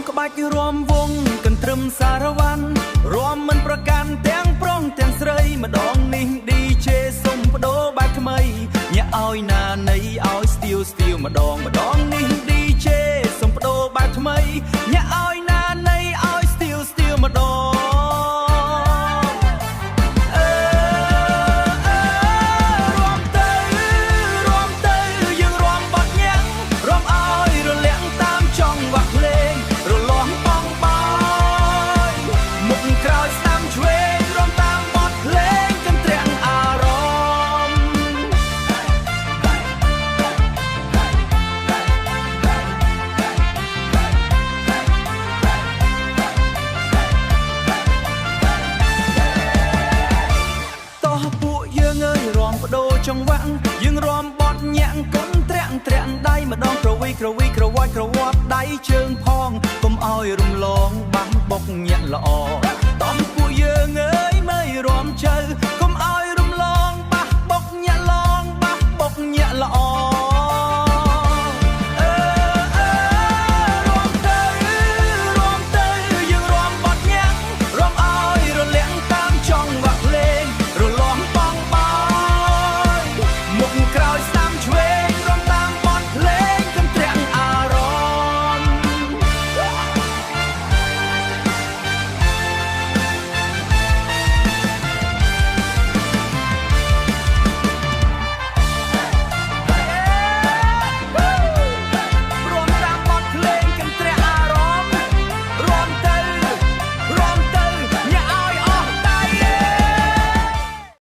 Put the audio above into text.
ក្បាច់រំវងកន្ទ្រឹមសារវ៉ាន់រំមិនប្រកាន់ទាំងប្រុងទាំងស្រីម្ដងនេះ DJ សុំបដូរបែបថ្មីញាក់ឲ្យណានៃឲ្យស្ទៀវស្ទៀវម្ដងនេះ DJ សុំបដូរបែបថ្មីញាក់ឲ្យណានៃឲ្យស្ទៀវស្ទៀវម្ដងចង្វាក់យើងរំបត់ញាក់កុនត្រាក់ត្រាក់ដៃម្ដងក្រវីក្រវីក្រវាច់ក្រវាត់ដៃជើងផងកុំឲ្យរំលងបាំងបុកញាក់ល្អតោះពួកយើងអើយមើលរំជើកុំ